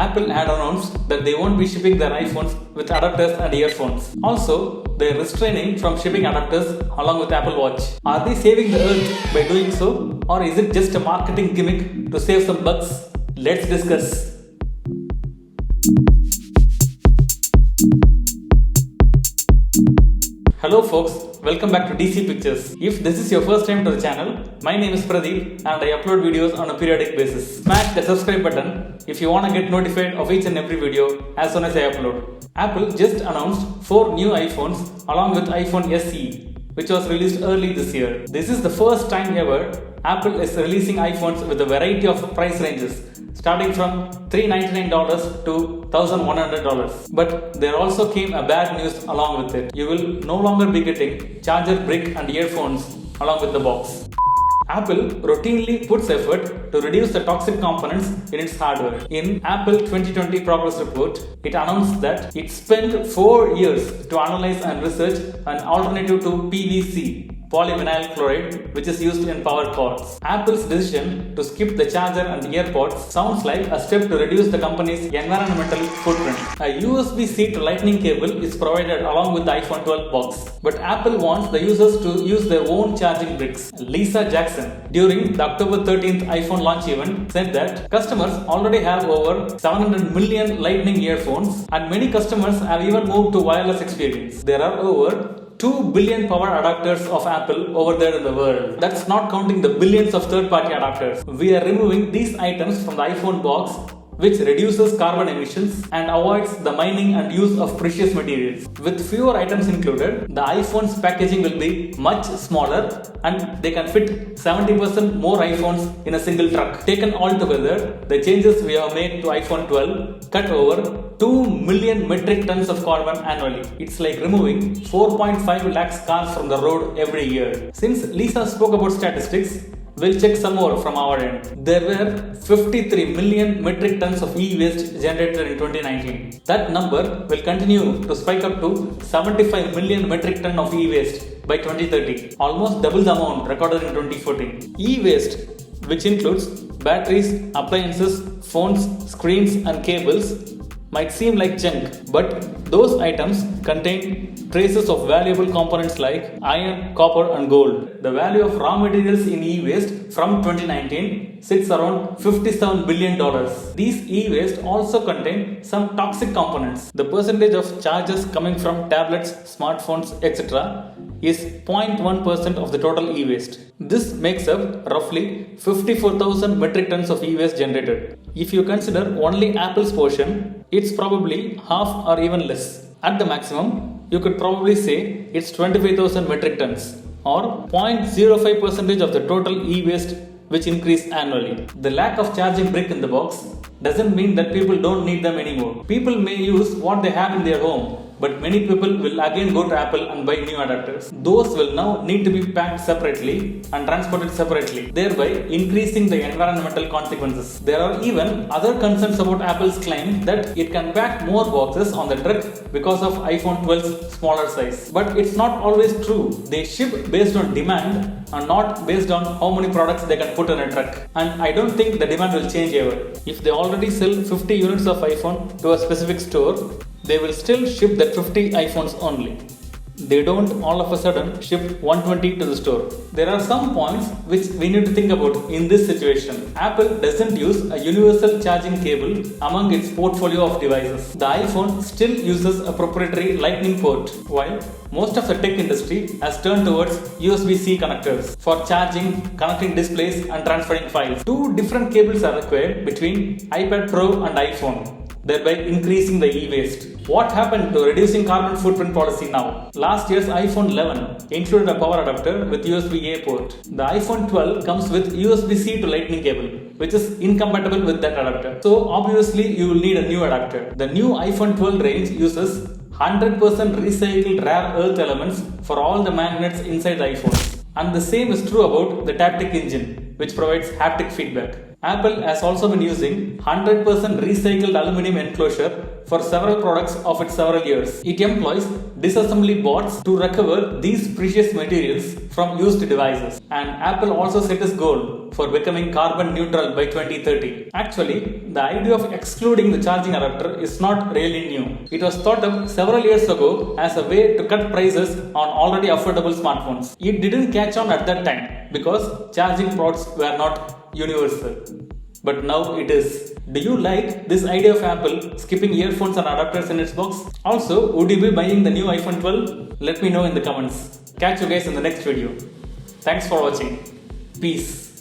Apple had announced that they won't be shipping their iPhones with adapters and earphones. Also, they're restraining from shipping adapters along with Apple Watch. Are they saving the earth by doing so? Or is it just a marketing gimmick to save some bucks? Let's discuss. Hello folks, welcome back to DC Pictures. If this is your first time to the channel, my name is Pradeep and I upload videos on a periodic basis. Smash the subscribe button if you want to get notified of each and every video as soon as I upload. Apple just announced 4 new iPhones along with iPhone SE, which was released early this year. This is the first time ever Apple is releasing iPhones with a variety of price ranges, starting from $399 to $1,100. But there also came a bad news along with it. You will no longer be getting charger brick and earphones along with the box. Apple routinely puts effort to reduce the toxic components in its hardware. In Apple 2020 Progress Report, it announced that it spent 4 years to analyze and research an alternative to PVC, polyvinyl chloride, which is used in power cords. Apple's decision to skip the charger and earpods sounds like a step to reduce the company's environmental footprint. A USB-C to Lightning cable is provided along with the iPhone 12 box, but Apple wants the users to use their own charging bricks. Lisa Jackson, during the October 13th iPhone launch event, said that customers already have over 700 million Lightning earphones and many customers have even moved to wireless experience. There are over 2 billion power adapters of Apple over there in the world. That's not counting the billions of third-party adapters. We are removing these items from the iPhone box, which reduces carbon emissions and avoids the mining and use of precious materials. With fewer items included, the iPhone's packaging will be much smaller and they can fit 70% more iPhones in a single truck. Taken all together, the changes we have made to iPhone 12 cut over 2 million metric tons of carbon annually. It's like removing 4.5 lakhs cars from the road every year. Since Lisa spoke about statistics, we'll check some more from our end. There were 53 million metric tons of e-waste generated in 2019. That number will continue to spike up to 75 million metric ton of e-waste by 2030, almost double the amount recorded in 2014. E-waste, which includes batteries, appliances, phones, screens and cables, might seem like junk, but those items contain traces of valuable components like iron, copper and gold. The value of raw materials in e-waste from 2019 sits around $57 billion. These e-waste also contain some toxic components. The percentage of charges coming from tablets, smartphones, etc. is 0.1% of the total e-waste. This makes up roughly 54,000 metric tons of e-waste generated. If you consider only Apple's portion, it's probably half or even less. At the maximum, you could probably say it's 25,000 metric tons or 0.05% of the total e-waste which increase annually. The lack of charging brick in the box doesn't mean that people don't need them anymore. People may use what they have in their home, but many people will again go to Apple and buy new adapters. Those will now need to be packed separately and transported separately, thereby increasing the environmental consequences. There are even other concerns about Apple's claim that it can pack more boxes on the truck because of iPhone 12's smaller size. But it's not always true. They ship based on demand and not based on how many products they can put in a truck. And I don't think the demand will change ever. If they already sell 50 units of iPhone to a specific store, they will still ship that 50 iPhones only. They don't all of a sudden ship 120 to the store. There are some points which we need to think about in this situation. Apple doesn't use a universal charging cable among its portfolio of devices. The iPhone still uses a proprietary Lightning port, while most of the tech industry has turned towards USB-C connectors for charging, connecting displays and transferring files. 2 different cables are required between iPad Pro and iPhone, thereby increasing the e-waste. What happened to reducing carbon footprint policy now? Last year's iPhone 11 included a power adapter with USB-A port. The iPhone 12 comes with USB-C to Lightning cable, which is incompatible with that adapter. So obviously you will need a new adapter. The new iPhone 12 range uses 100% recycled rare earth elements for all the magnets inside the iPhone. And the same is true about the Taptic engine, which provides haptic feedback. Apple has also been using 100% recycled aluminum enclosure for several products of its several years. It employs disassembly bots to recover these precious materials from used devices. And Apple also set its goal for becoming carbon neutral by 2030. Actually, the idea of excluding the charging adapter is not really new. It was thought up several years ago as a way to cut prices on already affordable smartphones. It didn't catch on at that time because charging ports were not universal. But now it is. Do you like this idea of Apple skipping earphones and adapters in its box? Also, would you be buying the new iPhone 12? Let me know in the comments. Catch you guys in the next video. Thanks for watching. Peace.